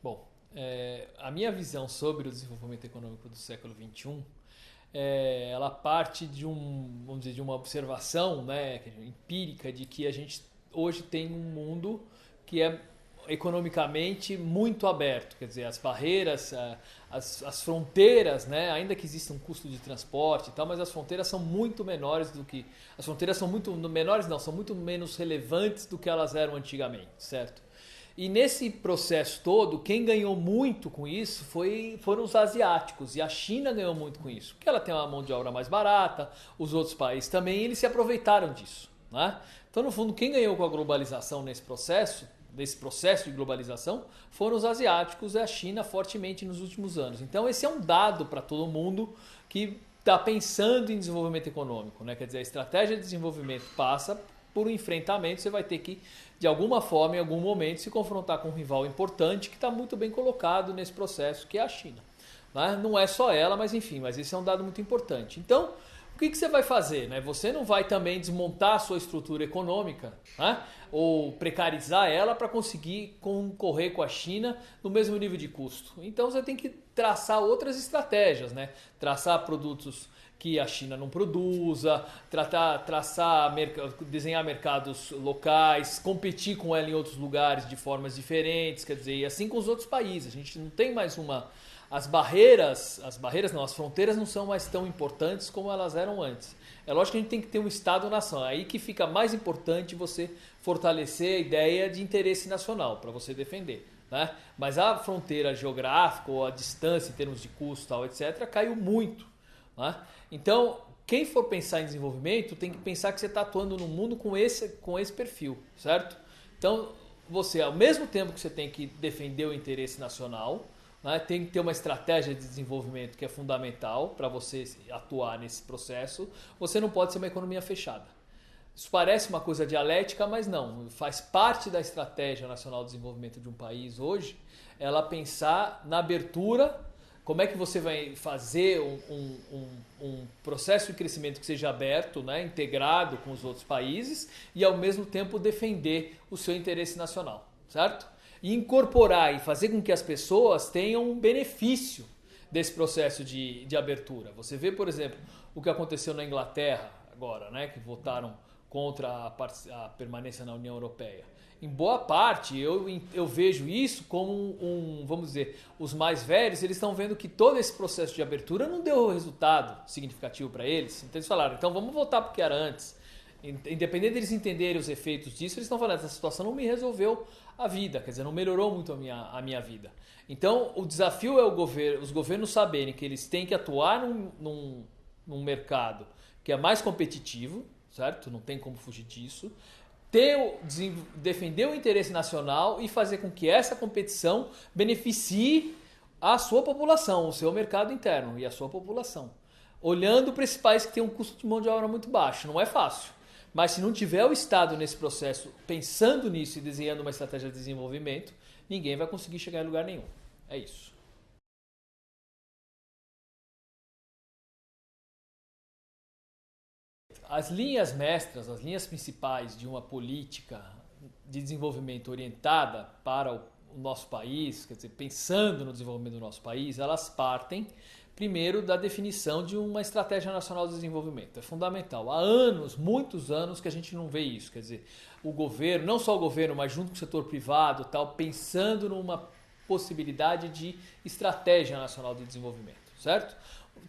Bom, a minha visão sobre o desenvolvimento econômico do século XXI, ela parte de vamos dizer, de uma observação, né, empírica de que a gente hoje tem um mundo que é economicamente muito aberto, quer dizer, as barreiras, as fronteiras, né, ainda que exista um custo de transporte e tal, mas as fronteiras são muito menores do que, as fronteiras são muito menores, não, são muito menos relevantes do que elas eram antigamente, certo? E nesse processo todo, quem ganhou muito com isso foram os asiáticos. E a China ganhou muito com isso. Porque ela tem uma mão de obra mais barata, os outros países também, e eles se aproveitaram disso. Né? Então, no fundo, quem ganhou com a globalização nesse processo de globalização, foram os asiáticos e a China fortemente nos últimos anos. Então, esse é um dado para todo mundo que está pensando em desenvolvimento econômico. Né? Quer dizer, a estratégia de desenvolvimento passa por um enfrentamento, você vai ter que, de alguma forma, em algum momento, se confrontar com um rival importante que está muito bem colocado nesse processo, que é a China. Né? Não é só ela, mas enfim, mas esse é um dado muito importante. Então, o que você vai fazer? Né? Você não vai também desmontar a sua estrutura econômica, né? Ou precarizar ela para conseguir concorrer com a China no mesmo nível de custo. Então você tem que traçar outras estratégias, né? Traçar produtos que a China não produza, desenhar mercados locais, competir com ela em outros lugares de formas diferentes, quer dizer, e assim com os outros países. A gente não tem mais uma. As fronteiras não são mais tão importantes como elas eram antes. É lógico que a gente tem que ter um Estado-nação. É aí que fica mais importante você fortalecer a ideia de interesse nacional para você defender. Né? Mas a fronteira geográfica ou a distância em termos de custo, tal, etc., caiu muito. Né? Então, quem for pensar em desenvolvimento tem que pensar que você está atuando no mundo com esse perfil, certo? Então, você, ao mesmo tempo que você tem que defender o interesse nacional, né, tem que ter uma estratégia de desenvolvimento que é fundamental para você atuar nesse processo, você não pode ser uma economia fechada. Isso parece uma coisa dialética, mas não. Faz parte da estratégia nacional de desenvolvimento de um país hoje, ela pensar na abertura. Como é que você vai fazer um processo de crescimento que seja aberto, né, integrado com os outros países e ao mesmo tempo defender o seu interesse nacional, certo? E incorporar e fazer com que as pessoas tenham um benefício desse processo de abertura. Você vê, por exemplo, o que aconteceu na Inglaterra agora, né, que votaram contra a permanência na União Europeia. Em boa parte, eu vejo isso como vamos dizer, os mais velhos, eles estão vendo que todo esse processo de abertura não deu resultado significativo para eles. Então eles falaram, então vamos voltar para o que era antes. Independente deles entenderem os efeitos disso, eles estão falando, essa situação não me resolveu a vida, quer dizer, não melhorou muito a minha vida. Então o desafio é os governos saberem que eles têm que atuar num mercado que é mais competitivo, certo? Não tem como fugir disso. Defender o interesse nacional e fazer com que essa competição beneficie a sua população, o seu mercado interno e a sua população. Olhando para esse país que tem um custo de mão de obra muito baixo, não é fácil. Mas se não tiver o Estado nesse processo pensando nisso e desenhando uma estratégia de desenvolvimento, ninguém vai conseguir chegar em lugar nenhum. É isso. As linhas mestras, as linhas principais de uma política de desenvolvimento orientada para o nosso país, quer dizer, pensando no desenvolvimento do nosso país, elas partem primeiro da definição de uma estratégia nacional de desenvolvimento. É fundamental. Há anos, muitos anos, que a gente não vê isso. Quer dizer, o governo, não só o governo, mas junto com o setor privado, tal, pensando numa possibilidade de estratégia nacional de desenvolvimento, certo?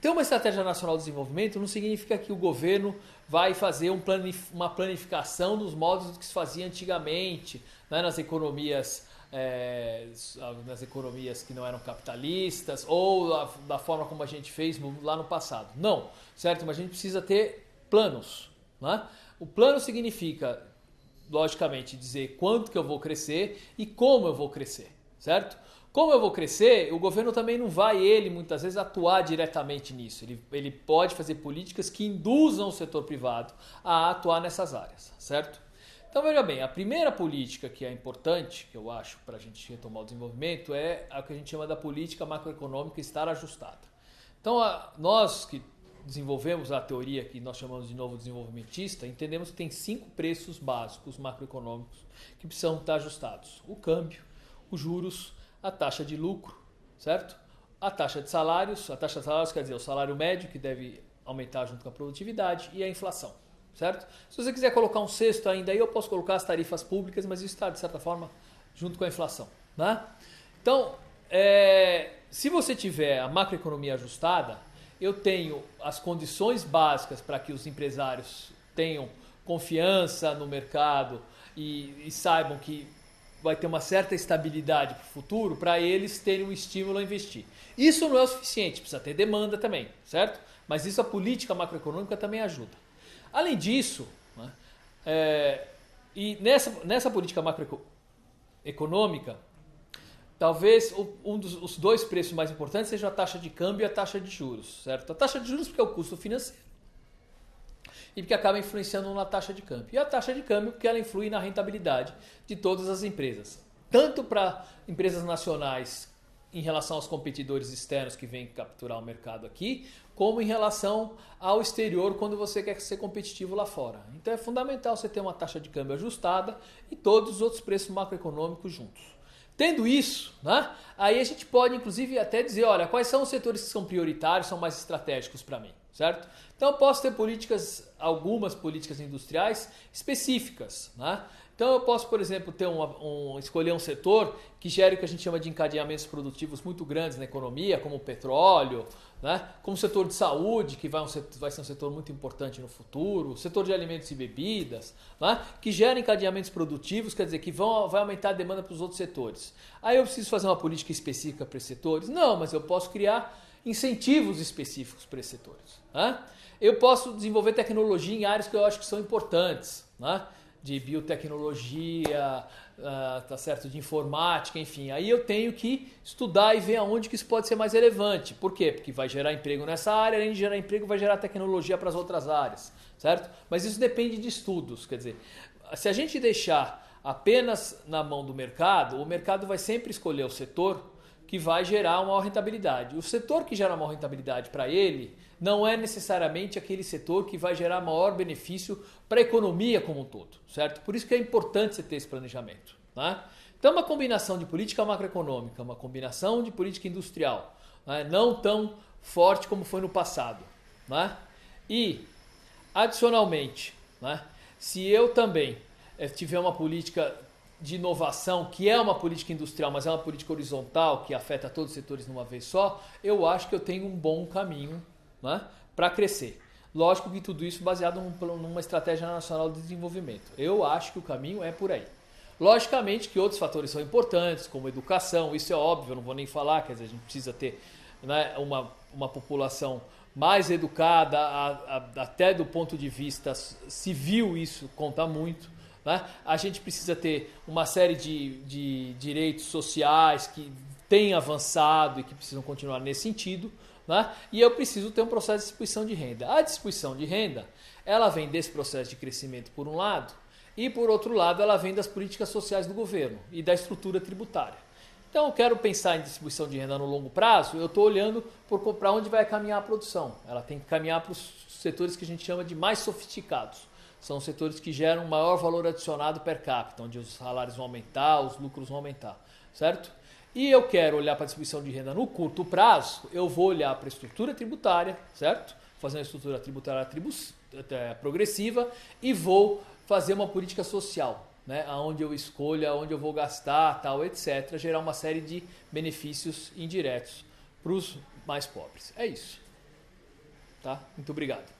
Ter uma estratégia nacional de desenvolvimento não significa que o governo vai fazer uma planificação dos modos que se fazia antigamente, né, nas economias que não eram capitalistas ou da forma como a gente fez lá no passado. Não, certo? Mas a gente precisa ter planos. Né? O plano significa, logicamente, dizer quanto que eu vou crescer e como eu vou crescer, certo? Como eu vou crescer, o governo também não vai, muitas vezes, atuar diretamente nisso. Ele pode fazer políticas que induzam o setor privado a atuar nessas áreas, certo? Então, veja bem, a primeira política que é importante, que eu acho, para a gente retomar o desenvolvimento, é a que a gente chama da política macroeconômica estar ajustada. Então, nós que desenvolvemos a teoria que nós chamamos de novo desenvolvimentista, entendemos que tem 5 preços básicos macroeconômicos que precisam estar ajustados. O câmbio, os juros, a taxa de lucro, certo? A taxa de salários quer dizer o salário médio, que deve aumentar junto com a produtividade, e a inflação, certo? Se você quiser colocar um sexto ainda aí, eu posso colocar as tarifas públicas, mas isso está, de certa forma, junto com a inflação, né? Então, se você tiver a macroeconomia ajustada, eu tenho as condições básicas para que os empresários tenham confiança no mercado e saibam que vai ter uma certa estabilidade para o futuro, para eles terem um estímulo a investir. Isso não é o suficiente, precisa ter demanda também, certo? Mas isso a política macroeconômica também ajuda. Além disso, né, e nessa política macroeconômica, talvez os dois preços mais importantes sejam a taxa de câmbio e a taxa de juros, certo? A taxa de juros porque é o custo financeiro e porque acaba influenciando na taxa de câmbio. E a taxa de câmbio porque ela influi na rentabilidade de todas as empresas, tanto para empresas nacionais em relação aos competidores externos que vêm capturar o mercado aqui, como em relação ao exterior quando você quer ser competitivo lá fora. Então é fundamental você ter uma taxa de câmbio ajustada e todos os outros preços macroeconômicos juntos. Tendo isso, né, aí a gente pode inclusive até dizer, olha, quais são os setores que são prioritários, são mais estratégicos para mim, certo? Então eu posso ter algumas políticas industriais específicas, né? Então eu posso, por exemplo, ter escolher um setor que gere o que a gente chama de encadeamentos produtivos muito grandes na economia, como o petróleo, né? Como o setor de saúde, que vai ser um setor muito importante no futuro, o setor de alimentos e bebidas, né? Que gera encadeamentos produtivos, quer dizer, que vai aumentar a demanda para os outros setores. Aí eu preciso fazer uma política específica para esses setores? Não, mas eu posso criar incentivos específicos para esses setores, né? Eu posso desenvolver tecnologia em áreas que eu acho que são importantes, né? De biotecnologia, tá certo, de informática, enfim. Aí eu tenho que estudar e ver aonde que isso pode ser mais relevante. Por quê? Porque vai gerar emprego nessa área, além de gerar emprego, vai gerar tecnologia para as outras áreas, certo? Mas isso depende de estudos, quer dizer, se a gente deixar apenas na mão do mercado, o mercado vai sempre escolher o setor que vai gerar uma maior rentabilidade. O setor que gera maior rentabilidade para ele não é necessariamente aquele setor que vai gerar maior benefício para a economia como um todo, certo? Por isso que é importante você ter esse planejamento, né? Então, uma combinação de política macroeconômica, uma combinação de política industrial, né? Não tão forte como foi no passado, né? E, adicionalmente, né? Se eu também tiver uma política de inovação, que é uma política industrial, mas é uma política horizontal, que afeta todos os setores de uma vez só, eu acho que eu tenho um bom caminho, né, para crescer. Lógico que tudo isso baseado numa estratégia nacional de desenvolvimento. Eu acho que o caminho é por aí. Logicamente que outros fatores são importantes, como educação, isso é óbvio, eu não vou nem falar, quer dizer, a gente precisa ter, né, uma população mais educada, até do ponto de vista civil isso conta muito, né? A gente precisa ter uma série de direitos sociais que têm avançado e que precisam continuar nesse sentido, né? E eu preciso ter um processo de distribuição de renda. A distribuição de renda, ela vem desse processo de crescimento por um lado e por outro lado ela vem das políticas sociais do governo e da estrutura tributária. Então eu quero pensar em distribuição de renda no longo prazo, eu estou olhando para onde vai caminhar a produção. Ela tem que caminhar para os setores que a gente chama de mais sofisticados. São setores que geram um maior valor adicionado per capita, onde os salários vão aumentar, os lucros vão aumentar, certo? E eu quero olhar para a distribuição de renda no curto prazo, eu vou olhar para a estrutura tributária, certo? Fazer uma estrutura tributária progressiva e vou fazer uma política social, né? Onde eu escolha, onde eu vou gastar, tal, etc. Gerar uma série de benefícios indiretos para os mais pobres. É isso. Tá? Muito obrigado.